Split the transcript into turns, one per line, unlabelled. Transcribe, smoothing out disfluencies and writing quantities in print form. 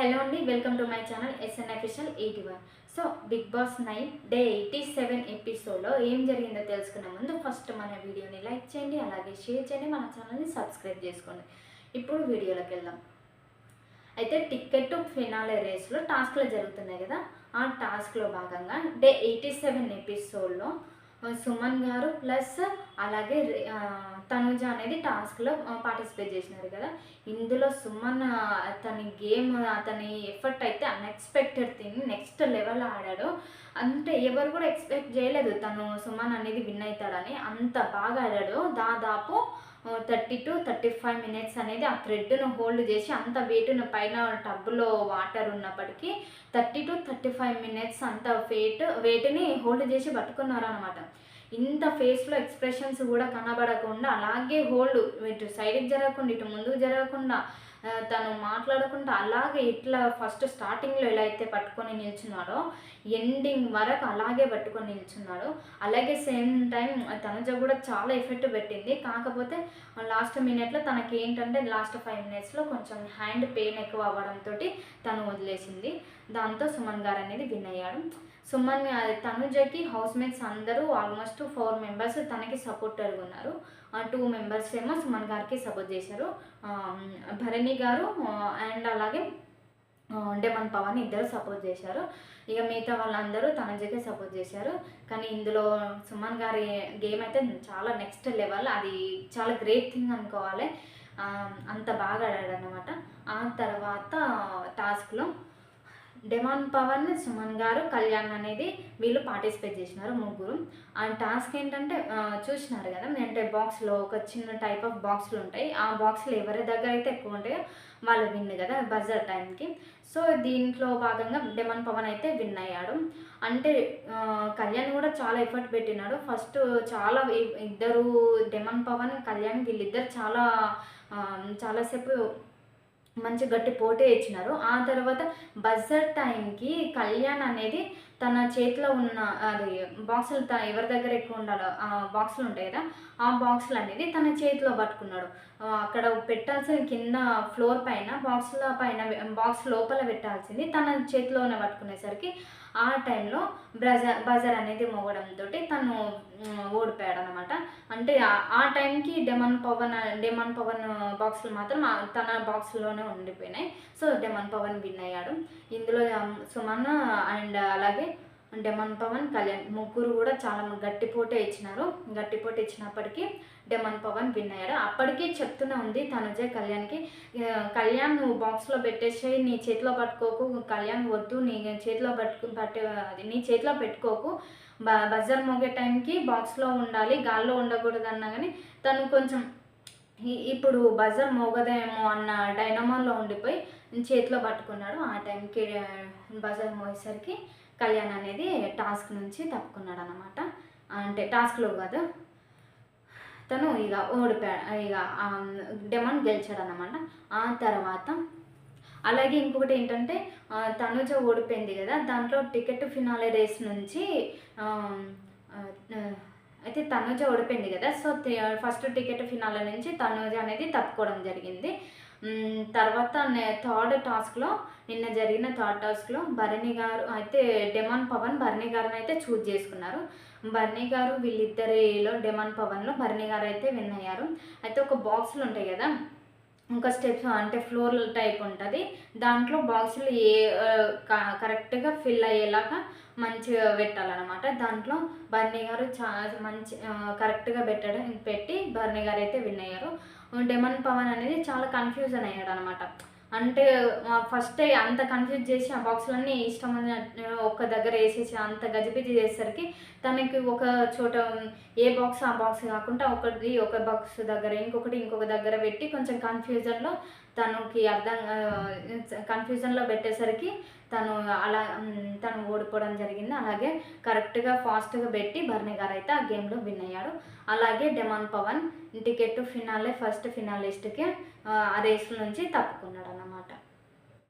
Hello అండి, welcome to my channel SN official 81. So big boss 9 day 87 ఎపిసోడ్లో ఏం జరిగిందో తెలుసుకునే ముందు ఫస్ట్ మన వీడియోని లైక్ చేయండి, అలాగే షేర్ చేయండి, మన ఛానల్ని సబ్స్క్రైబ్ చేసుకోండి. ఇప్పుడు వీడియోలోకి వెళ్దాం. అయితే టికెట్ ఫినాలే రేస్లో టాస్క్లు జరుగుతున్నాయి కదా, ఆ టాస్క్లో భాగంగా డే 87 ఎపిసోడ్లో సుమన్ గారు ప్లస్ అలాగే తనుజ అనేది టాస్క్లో పార్టిసిపేట్ చేసినారు కదా. ఇందులో సుమన్ అతని గేమ్, అతని ఎఫర్ట్ అయితే అన్ఎక్స్పెక్టెడ్ థింగ్, నెక్స్ట్ లెవెల్ ఆడాడు. అంటే ఎవరు కూడా ఎక్స్పెక్ట్ చేయలేదు తను సుమన్ అనేది విన్ అవుతాడని. అంత బాగా ఆడాడు. దాదాపు 30 to 35 మినిట్స్ అనేది ఆ థ్రెడ్ను హోల్డ్ చేసి, అంత వెయిట్ను పైన టబ్లో వాటర్ ఉన్నప్పటికీ 30 to 35 మినిట్స్ అంత వెయిట్ని హోల్డ్ చేసి పట్టుకున్నారు అనమాట. ఇంత ఫేస్లో ఎక్స్ప్రెషన్స్ కూడా కనబడకుండా అలాగే హోల్డ్, ఇటు సైడ్కి జరగకుండా ఇటు ముందుకు జరగకుండా తను మాట్లాడకుండా అలాగే ఇట్లా ఫస్ట్ స్టార్టింగ్లో ఎలా అయితే పట్టుకొని నిల్చున్నాడో ఎండింగ్ వరకు అలాగే పట్టుకొని నిల్చున్నాడు. అలాగే సేమ్ టైం తనుజ కూడా చాలా ఎఫెక్ట్ పెట్టింది. కాకపోతే లాస్ట్ మినిట్లో తనకి ఏంటంటే లాస్ట్ 5 మినిట్స్లో కొంచెం హ్యాండ్ పెయిన్ ఎక్కువ అవ్వడంతో తను వదిలేసింది. దాంతో సుమన్ గారు అనేది విన్ అయ్యాడు. సుమన్ తనుజకి హౌస్ మేట్స్ అందరూ ఆల్మోస్ట్ 4 మెంబర్స్ తనకి సపోర్టర్గా ఉన్నారు. 2 మెంబర్స్ ఏమో సుమన్ గారికి సపోర్ట్ చేశారు. భరణి గారు అండ్ అలాగే డెమన్ పవన్ ఇద్దరు సపోర్ట్ చేశారు. ఇక మిగతా వాళ్ళందరూ తనుజకే సపోర్ట్ చేశారు. కానీ ఇందులో సుమన్ గారి గేమ్ అయితే చాలా నెక్స్ట్ లెవెల్, అది చాలా గ్రేట్ థింగ్ అనుకోవాలి. అంత బాగా ఆడాడు అన్నమాట. ఆ తర్వాత టాస్క్లో డెమాన్ పవన్, సుమన్ గారు, కళ్యాణ్ అనేది వీళ్ళు పార్టిసిపేట్ చేసినారు, ముగ్గురు. ఆ టాస్క్ ఏంటంటే చూసినారు కదా, అంటే బాక్స్లో ఒక చిన్న టైప్ ఆఫ్ బాక్స్లు ఉంటాయి. ఆ బాక్స్లో ఎవరి దగ్గర అయితే ఎక్కువ ఉంటాయో వాళ్ళు విన్ కదా బజర్ టైంకి. సో దీంట్లో భాగంగా డెమాన్ పవన్ అయితే విన్ అయ్యాడు. అంటే కళ్యాణ్ కూడా చాలా ఎఫర్ట్ పెట్టినాడు. ఫస్ట్ చాలా ఇద్దరు డెమాన్ పవన్, కళ్యాణ్ వీళ్ళిద్దరు చాలాసేపు మంచి గట్టి పోటీ ఇచ్చినారు. ఆ తర్వాత బజర్ టైంకి కళ్యాణ్ అనేది తన చేతిలో ఉన్న అది బాక్సులు ఎవరి దగ్గర ఎక్కువ ఉండాలో ఆ బాక్సులు ఉంటాయి కదా, ఆ బాక్సులు అనేది తన చేతిలో పట్టుకున్నాడు. అక్కడ పెట్టాల్సిన కింద ఫ్లోర్ పైన బాక్స్ లోపల పెట్టాల్సింది తన చేతిలోనే పట్టుకునేసరికి ఆ టైంలో బజర్ అనేది మోగడంతో తను ఓడిపోయాడు అనమాట. అంటే ఆ టైంకి డెమన్ పవన్ బాక్సులు మాత్రం తన బాక్స్లోనే ఉండిపోయినాయి. సో డెమన్ పవన్ విన్ అయ్యాడు. ఇందులో సుమన్ అండ్ అలాగే డెమన్ పవన్, కళ్యాణ్ ముగ్గురు కూడా చాలా గట్టి పోటీ ఇచ్చినప్పటికీ డెమన్ పవన్ విన్ అయ్యాడు. అప్పటికీ చెప్తూనే ఉంది తనుజ కళ్యాణ్కి, కళ్యాణ్ నువ్వు బాక్స్లో పెట్టేసి నీ చేతిలో పట్టుకోకు, కళ్యాణ్ వద్దు నీ చేతిలో నీ చేతిలో పెట్టుకోకు, బజర్ మోగే టైంకి బాక్స్లో ఉండాలి, గాల్లో ఉండకూడదు అన్నా కానీ తను కొంచెం ఇప్పుడు బజర్ మోగదేమో అన్న డైనమాలో ఉండిపోయి చేతిలో పట్టుకున్నాడు. ఆ టైంకి బజర్ మోగేసరికి కళ్యాణ్ అనేది టాస్క్ నుంచి తప్పుకున్నాడు అనమాట. అంటే టాస్క్లో కాదు, తను ఇక ఓడిపోయాడు, ఇక డెమాన్ గెలిచాడు అనమాట. ఆ తర్వాత అలాగే ఇంకొకటి ఏంటంటే తనుజ ఓడిపోయింది కదా, దాంట్లో టికెట్ ఫినాలే రేస్ నుంచి అయితే తనుజ ఓడిపోయింది కదా. సో ఫస్ట్ టికెట్ ఫినాలే నుంచి తనుజ అనేది తప్పుకోవడం జరిగింది. తర్వాత థర్డ్ టాస్క్లో నిన్న జరిగిన థర్డ్ టాస్క్లో భరణి గారు అయితే డెమాన్ పవన్ భరణి గారిని అయితే చూజ్ చేసుకున్నారు. భరణి గారు వీళ్ళిద్దరిలో డెమాన్ పవన్లో భరణి గారు అయితే విన్ అయ్యారు. అయితే ఒక బాక్సులు ఉంటాయి కదా, ఇంకా స్టెప్స్ అంటే ఫ్లోర్ టైప్ ఉంటుంది, దాంట్లో బాక్సులు కరెక్ట్గా ఫిల్ అయ్యేలాగా మంచిగా పెట్టాలన్నమాట. దాంట్లో భరణి గారు చాలా మంచి కరెక్ట్గా పెట్టి భరణి గారు అయితే విన్ అయ్యారు. డెమన్ పవన్ అనేది చాలా కన్ఫ్యూజన్ అయ్యాడు అనమాట. అంటే ఫస్ట్ అంత కన్ఫ్యూజ్ చేసి ఆ బాక్సులన్నీ ఇష్టం ఒక్క దగ్గర వేసేసి అంత గజిబిజి చేసేసరికి తనకి ఒక చోట ఏ బాక్స్ ఆ బాక్స్ కాకుండా ఒక బాక్స్ దగ్గర ఇంకొక దగ్గర పెట్టి కొంచెం కన్ఫ్యూజన్లో కన్ఫ్యూజన్లో పెట్టేసరికి తను ఓడిపోవడం జరిగింది. అలాగే కరెక్ట్గా ఫాస్ట్గా పెట్టి భరణి గారు అయితే ఆ గేమ్లో విన్ అయ్యాడు. అలాగే డెమాన్ పవన్ టికెట్ ఫస్ట్ ఫినాలిస్ట్కి ఆ రేస్ నుంచి తప్పుకున్నాడు అన్నమాట.